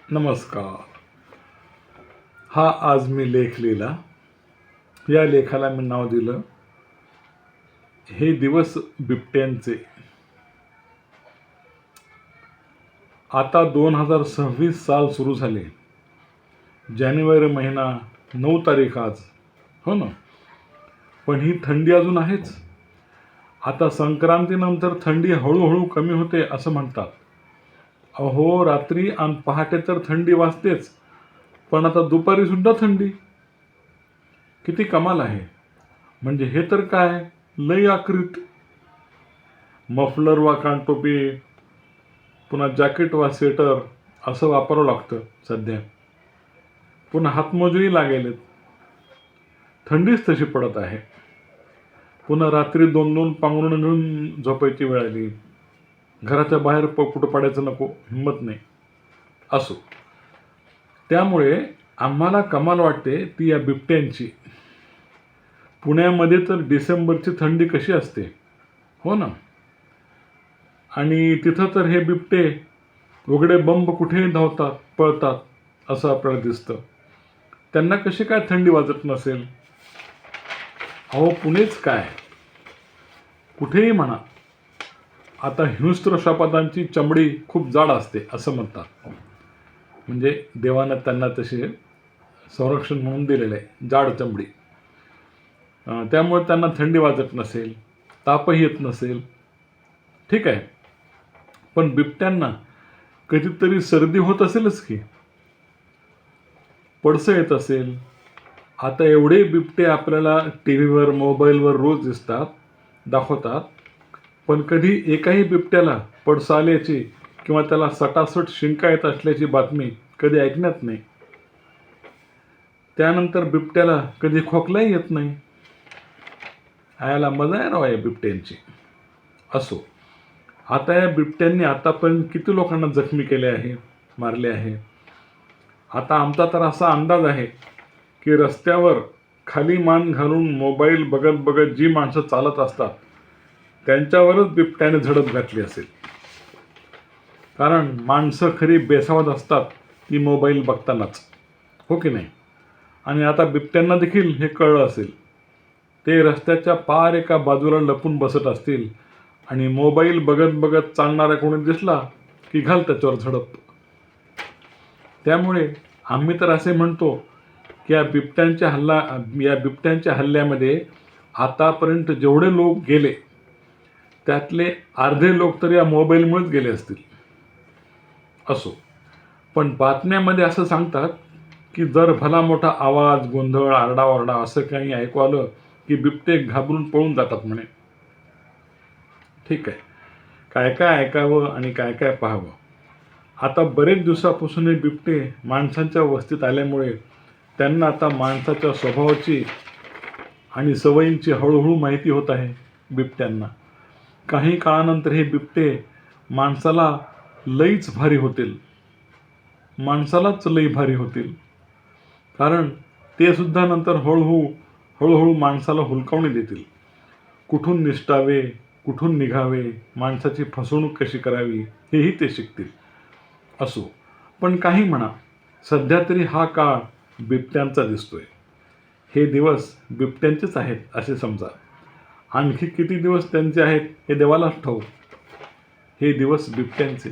नमस्कार. हा आज मी लेख लिहिला. या लेखाला मी नाव दिलं, हे दिवस बिबट्यांचे. आता 2026 साल सुरू झाले. जानेवारी महिना 9 तारीख आज, हो ना. पण ही थंडी अजून आहेच. आता संक्रांतीनंतर थंडी हळूहळू कमी होते असं म्हणतात. अहो, रात्री आणि पहाटे तर थंडी वाजतेच, पण आता दुपारी सुद्धा थंडी. किती कमाल आहे. म्हणजे हे तर काय, लई आकृत. मफलर वा कानटोपी, पुन्हा जॅकेट वा स्वेटर असं वापरावं लागतं सध्या. पुन्हा हातमोजेही लागेलेत. थंडीच तशी पडत आहे. पुन्हा रात्री 2-2 पांघरुणं घेऊन झोपायची वेळ आली. घराच्या बाहेर कुठं पडायचं नको, हिंमत नाही. असो. त्यामुळे आम्हाला कमाल वाटते ती या बिबट्यांची. पुण्यामध्ये तर डिसेंबरची थंडी कशी असते, हो ना. आणि तिथं तर हे बिबटे उघडे बंब कुठेही धावतात, पळतात असं आपल्याला दिसतं. त्यांना कशी काय थंडी वाजत नसेल? अहो, पुणेच काय, कुठेही म्हणा. आता हिंस्त्र श्वापदांची चमडी खूप जाड असते असं म्हणतात. म्हणजे देवानं त्यांना तसे संरक्षण म्हणून दिलेलं आहे, जाड चमडी. त्यामुळे त्यांना थंडी वाजत नसेल, तापही येत नसेल. ठीक आहे. पण बिबट्यांना कधीतरी सर्दी होत असेलच की, पडसं येत असेल. आता एवढे बिबटे आपल्याला टी व्हीवर, मोबाईलवर रोज दिसतात, दाखवतात. पण कधी एकाही बिबट्याला पडसं आल्याची किंवा त्याला सटासट शिंका येत असल्याची बातमी कधी ऐकण्यात नाही. त्यानंतर बिबट्याला कधी खोकलाही येत नाही. याला मजा आहे राव या बिबट्यांची. असो. आता या बिबट्यांनी आतापर्यंत किती लोकांना जखमी केले आहे, मारले आहे. आता आमचा तर असा अंदाज आहे की रस्त्यावर खाली मान घालून मोबाईल बघत बघत जी माणसं चालत असतात त्यांच्यावरच बिबट्याने झडप घातली असेल. कारण माणसं खरी बेसावध असतात ती मोबाईल बघतानाच, हो की नाही. आणि आता बिबट्यांना देखील हे कळलं असेल. ते रस्त्याच्या पार एका बाजूला लपून बसत असतील आणि मोबाईल बघत बघत चालणारा कोणी दिसला की घाल त्याच्यावर झडप. त्यामुळे आम्ही तर असे म्हणतो की या बिबट्यांच्या हल्ल्यामध्ये आतापर्यंत जेवढे लोक गेले त्यातले अर्धे लोक तर या मोबाईलमुळेच गेले असतील. असो. पण बातम्यामध्ये असं सांगतात की जर भला मोठा आवाज, गोंधळ, आरडाओरडा असं काही ऐकू आलं की बिबटे घाबरून पळून जातात म्हणे. ठीक आहे. काय काय ऐकावं आणि काय काय पाहावं. आता बरेच दिवसापासून हे बिबटे माणसांच्या वस्तीत आल्यामुळे त्यांना आता माणसाच्या स्वभावाची आणि सवयींची हळूहळू माहिती होत आहे बिबट्यांना. काही काळानंतर हे बिबटे माणसाला लईच भारी होतील. माणसालाच लई भारी होतील. कारण ते सुद्धा नंतर हळूहळू माणसाला हुलकावणी देतील. कुठून निसटावे, कुठून निघावे, माणसाची फसवणूक कशी करावी हेही ते शिकतील. असो. पण काही म्हणा, सध्या तरी हा काळ बिबट्यांचा दिसतोय. हे दिवस बिबट्यांचेच आहेत असे समजा. आणखी किती दिवस त्यांचे आहेत हे देवालाच ठाऊक. हे दिवस बिबट्यांचे.